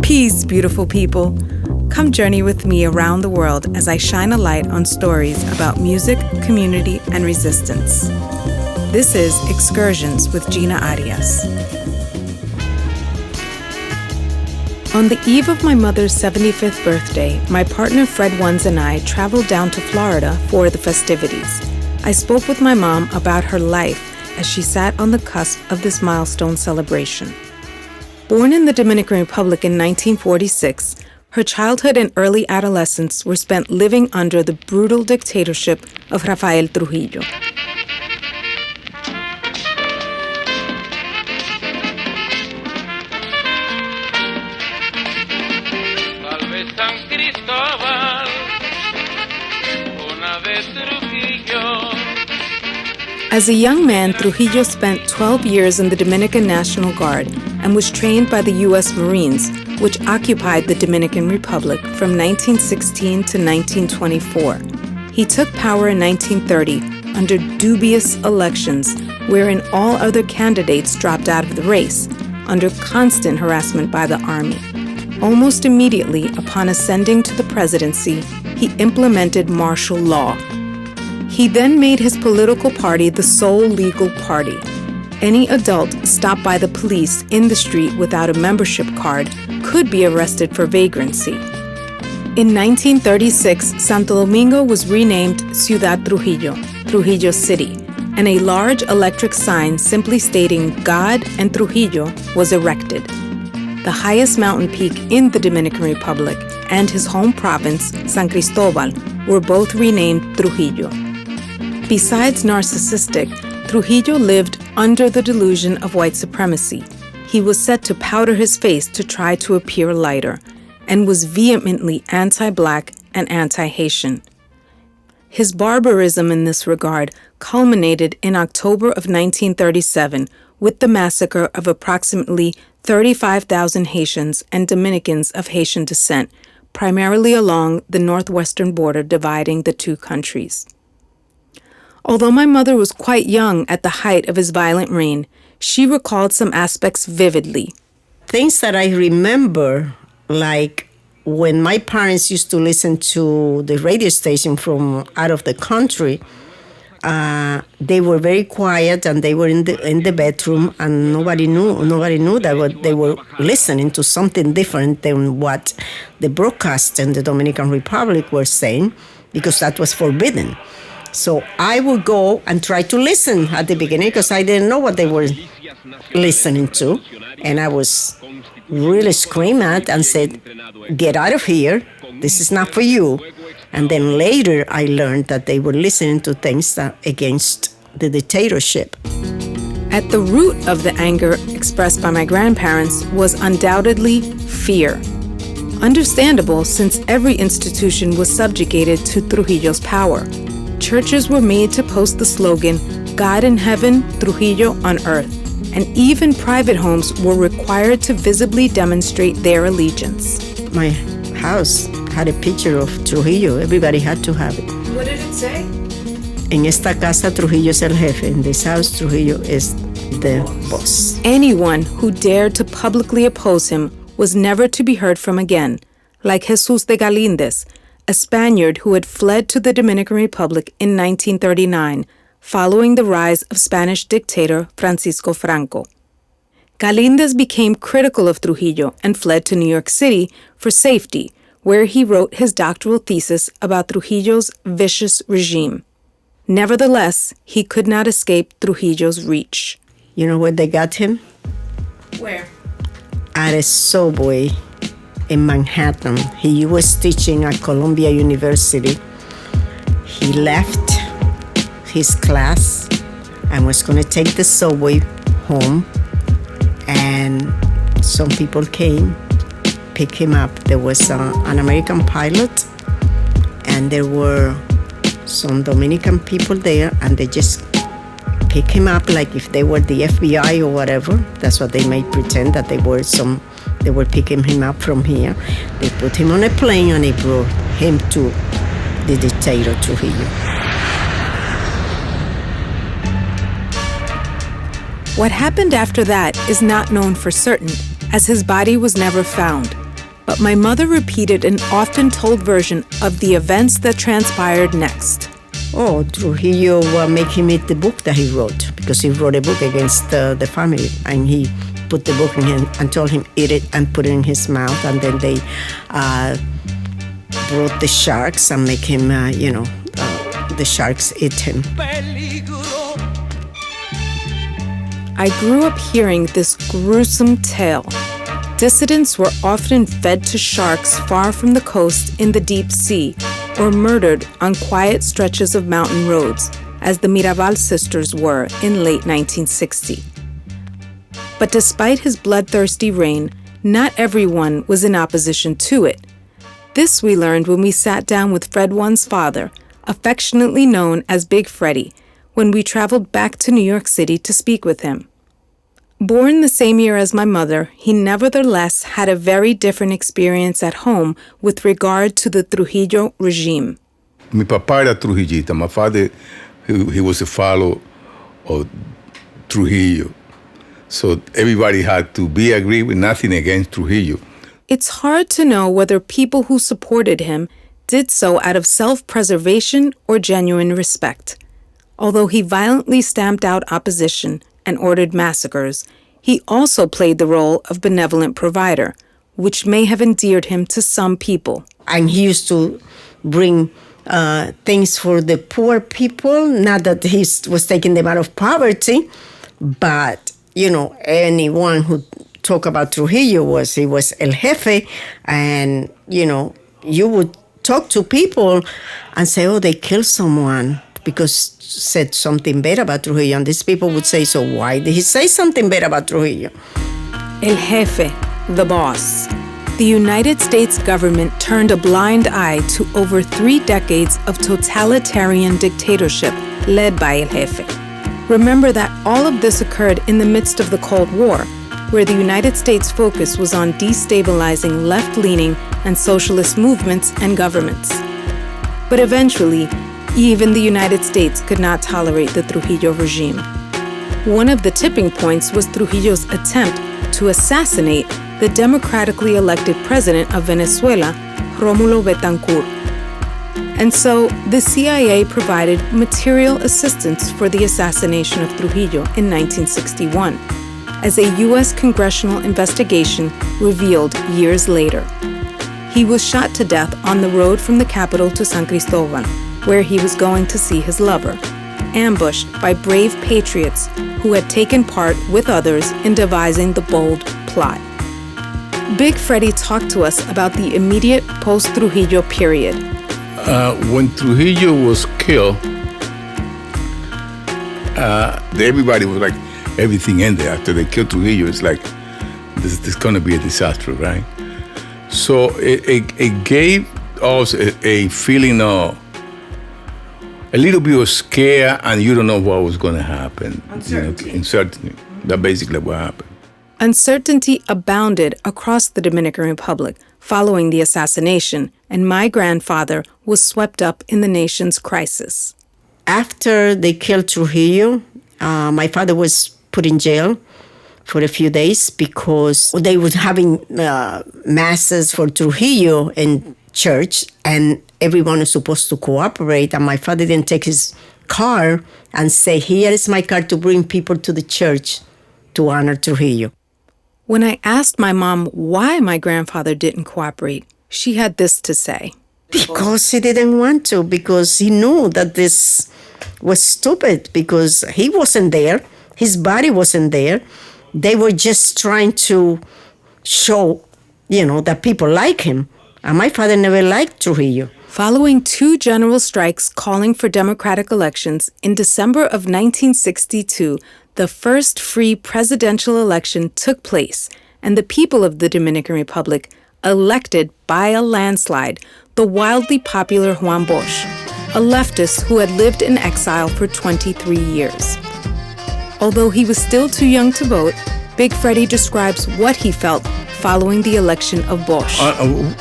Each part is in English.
Peace, beautiful people. Come journey with me around the world as I shine a light on stories about music, community, and resistance. This is Excursions with Gina Arias. On the eve of my mother's 75th birthday, my partner Fred Ones and I traveled down to Florida for the festivities. I spoke with my mom about her life as she sat on the cusp of this milestone celebration. Born in the Dominican Republic in 1946, her childhood and early adolescence were spent living under the brutal dictatorship of Rafael Trujillo. As a young man, Trujillo spent 12 years in the Dominican National Guard and was trained by the U.S. Marines, which occupied the Dominican Republic from 1916 to 1924. He took power in 1930 under dubious elections, wherein all other candidates dropped out of the race, under constant harassment by the army. Almost immediately upon ascending to the presidency, he implemented martial law. He then made his political party the sole legal party. Any adult stopped by the police in the street without a membership card could be arrested for vagrancy. In 1936, Santo Domingo was renamed Ciudad Trujillo, Trujillo City, and a large electric sign simply stating God and Trujillo was erected. The highest mountain peak in the Dominican Republic and his home province, San Cristobal, were both renamed Trujillo. Besides narcissistic, Trujillo lived under the delusion of white supremacy. He was said to powder his face to try to appear lighter, and was vehemently anti-Black and anti-Haitian. His barbarism in this regard culminated in October of 1937 with the massacre of approximately 35,000 Haitians and Dominicans of Haitian descent, primarily along the northwestern border dividing the two countries. Although my mother was quite young at the height of his violent reign, she recalled some aspects vividly. Things that I remember, like when my parents used to listen to the radio station from out of the country, they were very quiet and they were in the bedroom, and nobody knew that they were listening to something different than what the broadcast in the Dominican Republic were saying, because that was forbidden. So I would go and try to listen at the beginning because I didn't know what they were listening to. And I was really screaming at and said, "Get out of here. This is not for you." And then later I learned that they were listening to things that against the dictatorship. At the root of the anger expressed by my grandparents was undoubtedly fear. Understandable, since every institution was subjugated to Trujillo's power. Churches were made to post the slogan, "God in heaven, Trujillo on earth," and even private homes were required to visibly demonstrate their allegiance. My house had a picture of Trujillo. Everybody had to have it. What did it say? En esta casa, Trujillo es el jefe. In this house, Trujillo is the boss. Anyone who dared to publicly oppose him was never to be heard from again, like Jesus de Galindez, a Spaniard who had fled to the Dominican Republic in 1939, following the rise of Spanish dictator Francisco Franco. Galindez became critical of Trujillo and fled to New York City for safety, where he wrote his doctoral thesis about Trujillo's vicious regime. Nevertheless, he could not escape Trujillo's reach. You know where they got him? Where? At a subway in Manhattan. He was teaching at Columbia University. He left his class and was going to take the subway home, and some people came, pick him up. There was an American pilot, and there were some Dominican people there, and they just pick him up like if they were the FBI or whatever. That's what they made pretend, that they were picking him up from here. They put him on a plane and they brought him to the dictator Trujillo. What happened after that is not known for certain, as his body was never found. but my mother repeated an often told version of the events that transpired next. Oh, Trujillo made him eat the book that he wrote, because he wrote a book against the family, and he put the book in him and told him eat it and put it in his mouth, and then they brought the sharks and make him, the sharks eat him. I grew up hearing this gruesome tale. Dissidents were often fed to sharks far from the coast in the deep sea, or murdered on quiet stretches of mountain roads, as the Mirabal sisters were in late 1960. But despite his bloodthirsty reign, not everyone was in opposition to it. This we learned when we sat down with Fred One's father, affectionately known as Big Freddy, when we traveled back to New York City to speak with him. Born the same year as my mother, he nevertheless had a very different experience at home with regard to the Trujillo regime. Mi papá era trujillista. My father, he was a follower of Trujillo. So everybody had to be agreed with nothing against Trujillo. It's hard to know whether people who supported him did so out of self-preservation or genuine respect. Although he violently stamped out opposition and ordered massacres, he also played the role of benevolent provider, which may have endeared him to some people. And he used to bring things for the poor people, not that he was taking them out of poverty, but, anyone who talked about Trujillo he was El Jefe, and, you would talk to people and say, oh, they killed someone because said something bad about Trujillo. And these people would say, so why did he say something bad about Trujillo? El Jefe, the boss. The United States government turned a blind eye to over 3 decades of totalitarian dictatorship led by El Jefe. Remember that all of this occurred in the midst of the Cold War, where the United States' focus was on destabilizing left-leaning and socialist movements and governments. But eventually, even the United States could not tolerate the Trujillo regime. One of the tipping points was Trujillo's attempt to assassinate the democratically elected president of Venezuela, Rómulo Betancourt. And so, the CIA provided material assistance for the assassination of Trujillo in 1961, as a U.S. congressional investigation revealed years later. He was shot to death on the road from the capital to San Cristobal, where he was going to see his lover, ambushed by brave patriots who had taken part with others in devising the bold plot. Big Freddy talked to us about the immediate post-Trujillo period. When Trujillo was killed, everybody was like, everything ended. After they killed Trujillo, it's like, this is going to be a disaster, right? So it gave us a feeling of a little bit of scare, and you don't know what was going to happen. Uncertainty. That's basically what happened. Uncertainty abounded across the Dominican Republic following the assassination, and my grandfather was swept up in the nation's crisis. After they killed Trujillo, my father was put in jail for a few days because they were having masses for Trujillo in church, and everyone was supposed to cooperate, and my father didn't take his car and say, here is my car to bring people to the church to honor Trujillo. When I asked my mom why my grandfather didn't cooperate, she had this to say. Because he didn't want to, because he knew that this was stupid, because he wasn't there, his body wasn't there. They were just trying to show, that people like him. And my father never liked Trujillo. Following 2 general strikes calling for democratic elections, in December of 1962, the first free presidential election took place, and the people of the Dominican Republic elected by a landslide the wildly popular Juan Bosch, a leftist who had lived in exile for 23 years. Although he was still too young to vote, Big Freddy describes what he felt following the election of Bosch.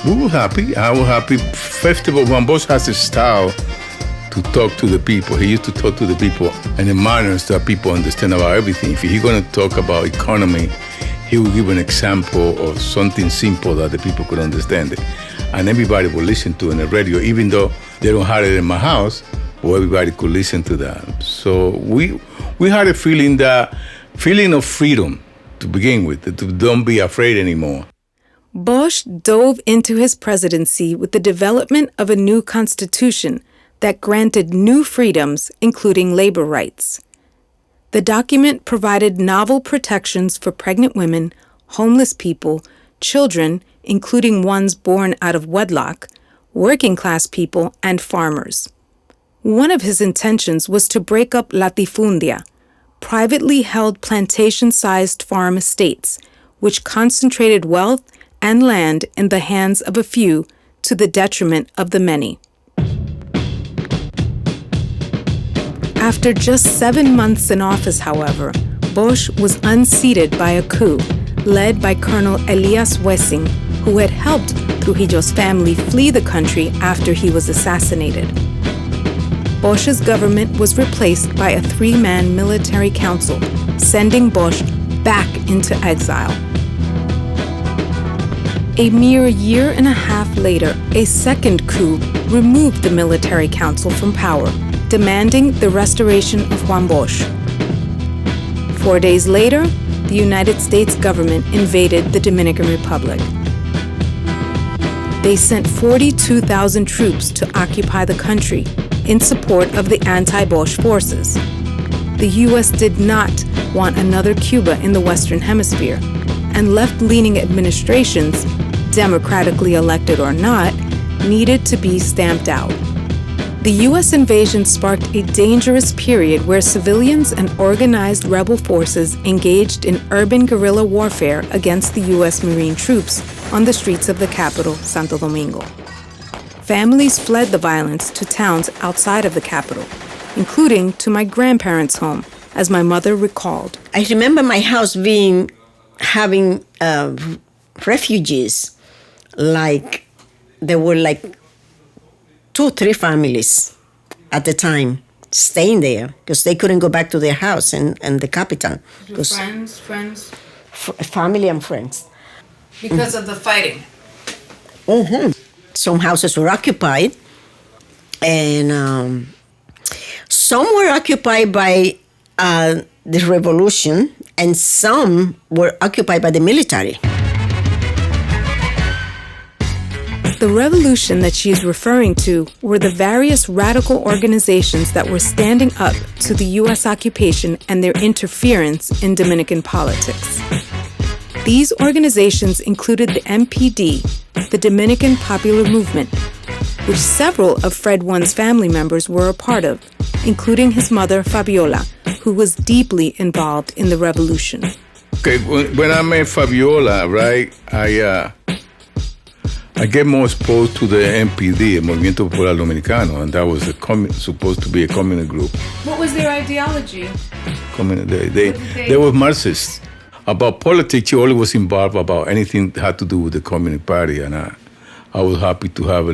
We were happy. I was happy. First of all, Juan Bosch has a style to talk to the people. He used to talk to the people in a manner that people understand about everything. If he's going to talk about economy, he would give an example of something simple that the people could understand it. And everybody would listen to it on the radio, even though they don't have it in my house, well, everybody could listen to that. So we had a feeling of freedom to begin with, to don't be afraid anymore. Bosch dove into his presidency with the development of a new constitution that granted new freedoms, including labor rights. The document provided novel protections for pregnant women, homeless people, children, including ones born out of wedlock, working-class people, and farmers. One of his intentions was to break up latifundia, privately held plantation-sized farm estates, which concentrated wealth and land in the hands of a few to the detriment of the many. After just 7 months in office, however, Bosch was unseated by a coup led by Colonel Elias Wessing, who had helped Trujillo's family flee the country after he was assassinated. Bosch's government was replaced by a 3-man military council, sending Bosch back into exile. A mere year and a half later, a second coup removed the military council from power, demanding the restoration of Juan Bosch. 4 days later, the United States government invaded the Dominican Republic. They sent 42,000 troops to occupy the country in support of the anti-Bosch forces. The U.S. did not want another Cuba in the Western Hemisphere, and left-leaning administrations, democratically elected or not, needed to be stamped out. The U.S. invasion sparked a dangerous period where civilians and organized rebel forces engaged in urban guerrilla warfare against the U.S. Marine troops on the streets of the capital, Santo Domingo. Families fled the violence to towns outside of the capital, including to my grandparents' home, as my mother recalled. I remember my house having refugees, like there were like 2-3 families at the time staying there because they couldn't go back to their house and the capital. Friends? Family and friends. Because of the fighting. Mm-hmm. Some houses were occupied, and some were occupied by the revolution, and some were occupied by the military. The revolution that she is referring to were the various radical organizations that were standing up to the U.S. occupation and their interference in Dominican politics. These organizations included the MPD, the Dominican Popular Movement, which several of Fred One's family members were a part of, including his mother, Fabiola, who was deeply involved in the revolution. Okay, when I met Fabiola, right, I get more exposed to the MPD, Movimiento Popular Dominicano, and that was supposed to be a communist group. What was their ideology? They were Marxists. About politics, she always was involved about anything that had to do with the Communist Party, and I was happy to have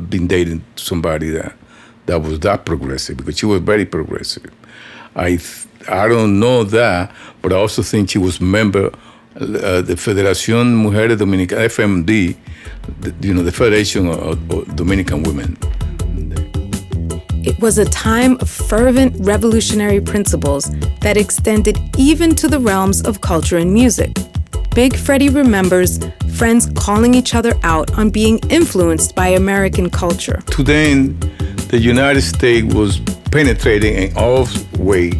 been dating somebody that was that progressive, because she was very progressive. I don't know that, but I also think she was member the Federación Mujeres Dominicanas, FMD, the Federation of Dominican Women. It was a time of fervent revolutionary principles that extended even to the realms of culture and music. Big Freddie remembers friends calling each other out on being influenced by American culture. Today, the United States was penetrating in all ways,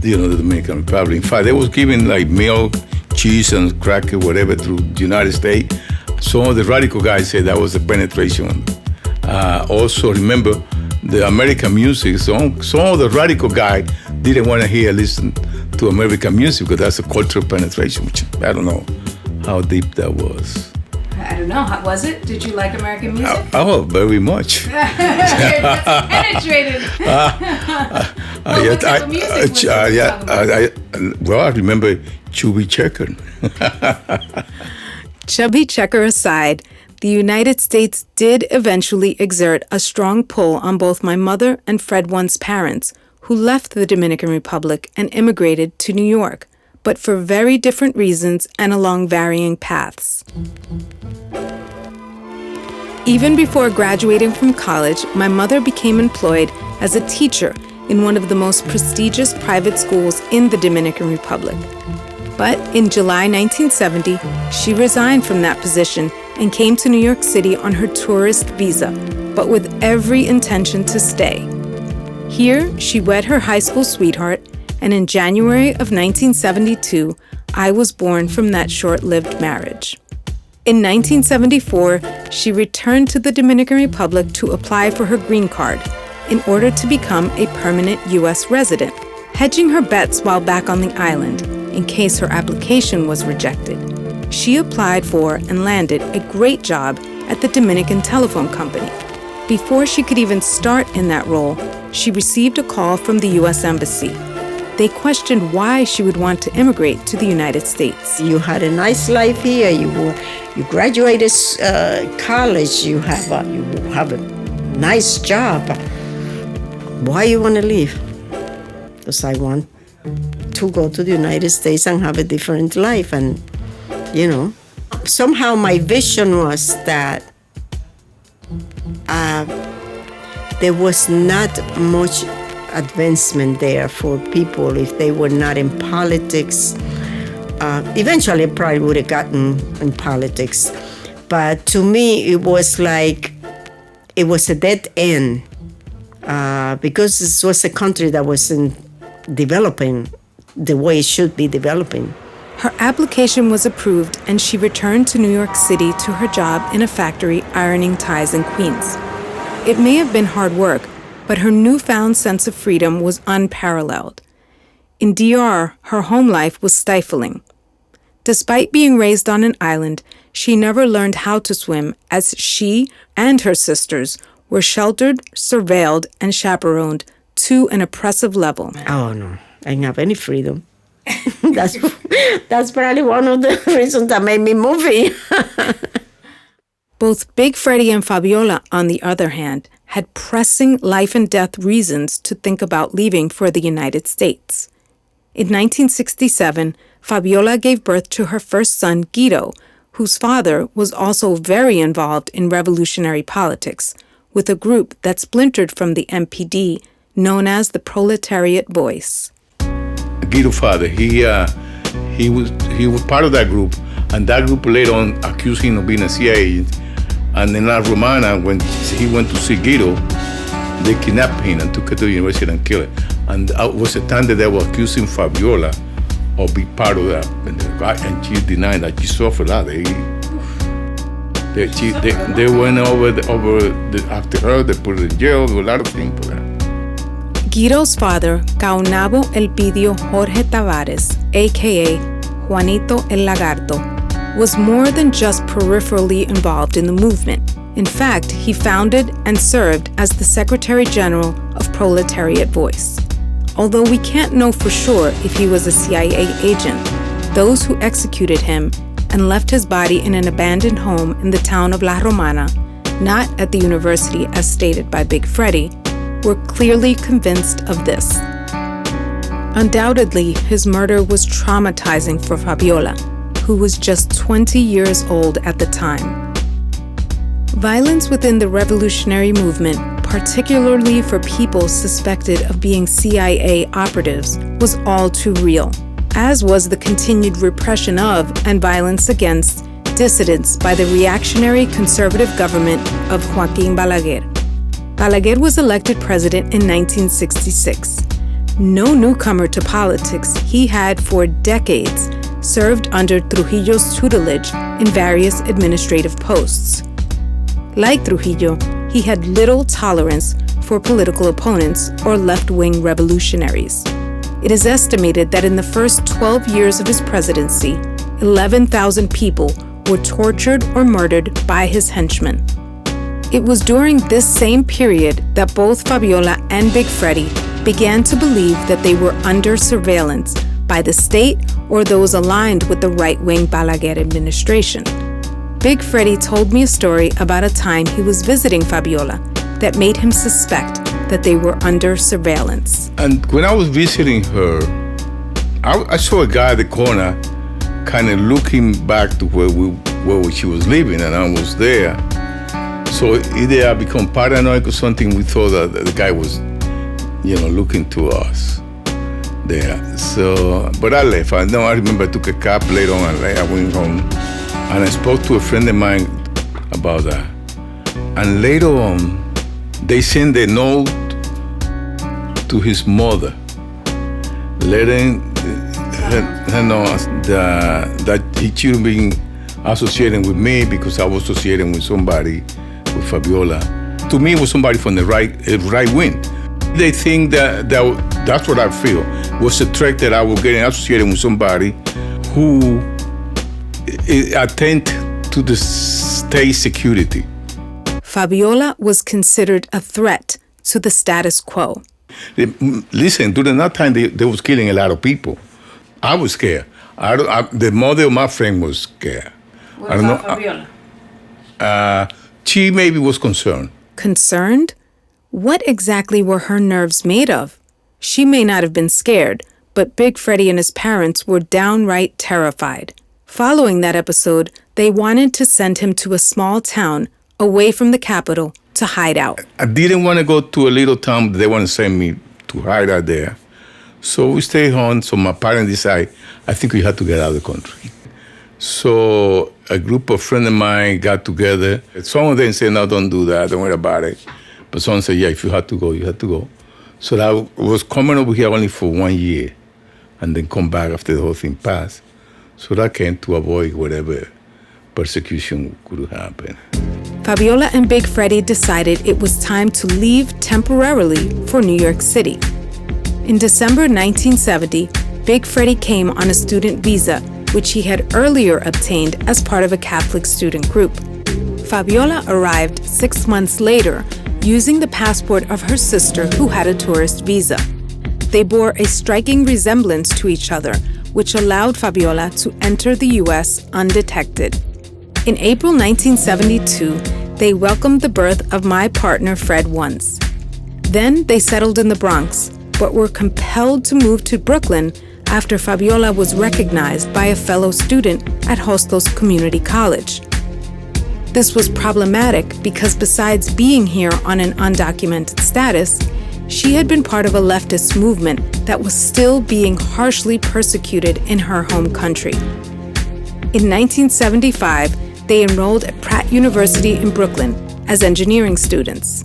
the Dominican Republic. In fact, they was giving like milk, cheese, and cracker, whatever, through the United States. Some of the radical guys said that was a penetration. Also, remember, the American music, some of the radical guys didn't want to listen to American music because that's a cultural penetration, which I don't know how deep that was. I don't know. How was it? Did you like American music? Oh, very much. Penetrated. I remember Chubby Checker. Chubby Checker aside, the United States did eventually exert a strong pull on both my mother and Fred One's parents, who left the Dominican Republic and immigrated to New York, but for very different reasons and along varying paths. Even before graduating from college, my mother became employed as a teacher in one of the most prestigious private schools in the Dominican Republic. But in July 1970, she resigned from that position and came to New York City on her tourist visa, but with every intention to stay. Here, she wed her high school sweetheart, and in January of 1972, I was born from that short-lived marriage. In 1974, she returned to the Dominican Republic to apply for her green card in order to become a permanent U.S. resident, hedging her bets while back on the island in case her application was rejected. She applied for and landed a great job at the Dominican Telephone Company. Before she could even start in that role, she received a call from the U.S. Embassy. They questioned why she would want to immigrate to the United States. You had a nice life here. You graduated college. You have a nice job. Why you want to leave? Because I want to go to the United States and have a different life. And, somehow my vision was that there was not much advancement there for people if they were not in politics. Eventually, I probably would have gotten in politics. But to me, it was a dead end because this was a country that wasn't developing the way it should be developing. Her application was approved, and she returned to New York City to her job in a factory ironing ties in Queens. It may have been hard work, but her newfound sense of freedom was unparalleled. In DR, her home life was stifling. Despite being raised on an island, she never learned how to swim, as she and her sisters were sheltered, surveilled, and chaperoned to an oppressive level. Oh, no. I didn't have any freedom. That's probably one of the reasons that made me move here. Both Big Freddie and Fabiola, on the other hand, had pressing life and death reasons to think about leaving for the United States. In 1967, Fabiola gave birth to her first son, Guido, whose father was also very involved in revolutionary politics, with a group that splintered from the MPD, known as the Proletariat Voice. Guido's father, he was part of that group, and that group later on accused him of being a CIA agent. And in La Romana, when he went to see Guido, they kidnapped him and took him to the university and killed him. And that was the time that they were accusing Fabiola of being part of that. And she denied that. She suffered a lot. They went after her, they put her in jail, a lot of things for that. Guido's father, Caunabo Elpidio Jorge Tavares, a.k.a. Juanito el Lagarto, was more than just peripherally involved in the movement. In fact, he founded and served as the Secretary General of Proletariat Voice. Although we can't know for sure if he was a CIA agent, those who executed him and left his body in an abandoned home in the town of La Romana, not at the university as stated by Big Freddie, were clearly convinced of this. Undoubtedly, his murder was traumatizing for Fabiola, who was just 20 years old at the time. Violence within the revolutionary movement, particularly for people suspected of being CIA operatives, was all too real, as was the continued repression of and violence against dissidents by the reactionary conservative government of Joaquín Balaguer. Balaguer was elected president in 1966. No newcomer to politics, he had for decades served under Trujillo's tutelage in various administrative posts. Like Trujillo, he had little tolerance for political opponents or left-wing revolutionaries. It is estimated that in the first 12 years of his presidency, 11,000 people were tortured or murdered by his henchmen. It was during this same period that both Fabiola and Big Freddie began to believe that they were under surveillance by the state or those aligned with the right-wing Balaguer administration. Big Freddie told me a story about a time he was visiting Fabiola that made him suspect that they were under surveillance. And when I was visiting her, I saw a guy at the corner kind of looking back to where she was living, and I was there. So either I become paranoid or something. We thought that the guy was, looking to us there. So, but I left. I remember I took a cab later on, and I went home, and I spoke to a friend of mine about that. And later on, they sent a note to his mother, letting her know that he shouldn't be associating with me because I was associating with somebody, with Fabiola. To me, it was somebody from the right wing. They think that's what I feel, was a threat that I was getting associated with somebody who attend to the state security. Fabiola was considered a threat to the status quo. Listen, during that time, they was killing a lot of people. I was scared. The mother of my friend was scared. What about Fabiola? She maybe was concerned. Concerned? What exactly were her nerves made of? She may not have been scared, but Big Freddy and his parents were downright terrified. Following that episode, they wanted to send him to a small town away from the capital to hide out. I didn't want to go to a little town. They want to send me to hide out there. So we stayed home. So my parents decided, I think we had to get out of the country. So a group of friends of mine got together. Some of them said, no, don't do that. Don't worry about it. But some said, yeah, if you had to go, you had to go. So that was coming over here only for 1 year and then come back after the whole thing passed. So that came to avoid whatever persecution could happen. Fabiola and Big Freddy decided it was time to leave temporarily for New York City. In December 1970, Big Freddy came on a student visa, which he had earlier obtained as part of a Catholic student group. Fabiola arrived 6 months later using the passport of her sister who had a tourist visa. They bore a striking resemblance to each other, which allowed Fabiola to enter the U.S. undetected. In April 1972, they welcomed the birth of my partner Fred once. Then they settled in the Bronx, but were compelled to move to Brooklyn after Fabiola was recognized by a fellow student at Hostos Community College. This was problematic because besides being here on an undocumented status, she had been part of a leftist movement that was still being harshly persecuted in her home country. In 1975, they enrolled at Pratt University in Brooklyn as engineering students.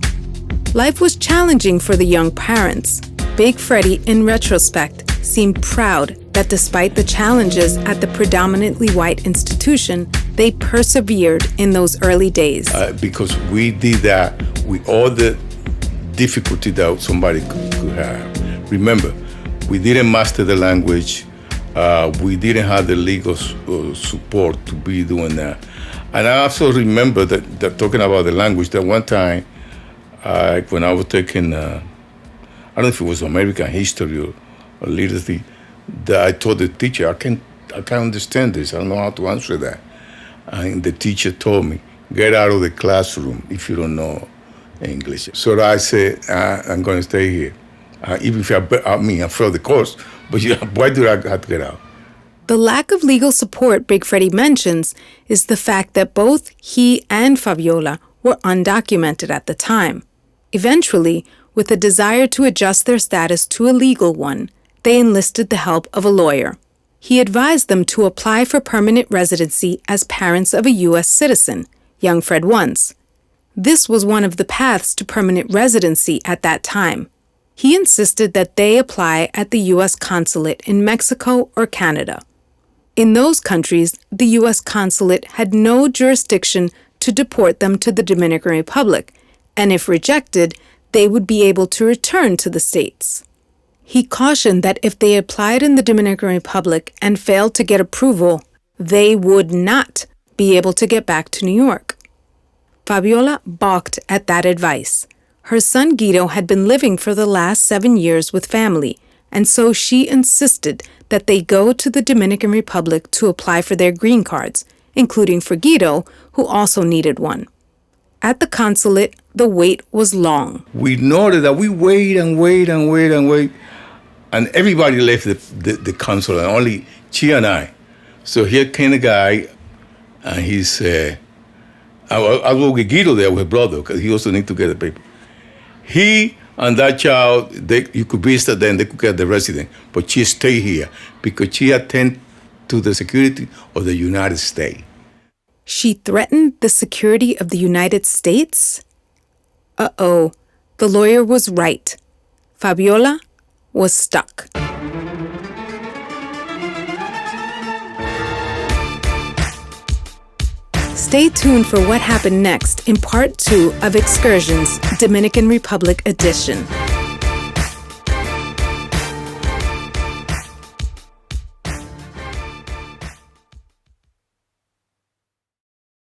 Life was challenging for the young parents. Big Freddy, in retrospect, seemed proud that despite the challenges at the predominantly white institution, they persevered in those early days. Because we did that with all the difficulty that somebody could have. Remember, we didn't master the language. We didn't have the legal support to be doing that. And I also remember that talking about the language, that one time when I was taking, I don't know if it was American history or literacy, that I told the teacher, I can't understand this. I don't know how to answer that. And the teacher told me, get out of the classroom if you don't know English. So I said, I'm going to stay here. Even if I failed the course, but why do I have to get out? The lack of legal support Big Freddy mentions is the fact that both he and Fabiola were undocumented at the time. Eventually, with a desire to adjust their status to a legal one, they enlisted the help of a lawyer. He advised them to apply for permanent residency as parents of a U.S. citizen, young Fred once. This was one of the paths to permanent residency at that time. He insisted that they apply at the U.S. consulate in Mexico or Canada. In those countries, the U.S. consulate had no jurisdiction to deport them to the Dominican Republic, and if rejected, they would be able to return to the States. He cautioned that if they applied in the Dominican Republic and failed to get approval, they would not be able to get back to New York. Fabiola balked at that advice. Her son Guido had been living for the last 7 years with family, and so she insisted that they go to the Dominican Republic to apply for their green cards, including for Guido, who also needed one. At the consulate, the wait was long. We noted that we wait and wait and wait and wait. And everybody left the council, and only she and I. So here came a guy, and he said, I go with Guido there with her brother, because he also need to get the paper. He and that child, you could visit them, they could get the resident, but she stayed here because she attended to the security of the United States. She threatened the security of the United States? Uh-oh, the lawyer was right. Fabiola was stuck. Stay tuned for what happened next in part 2 of Excursions, Dominican Republic edition.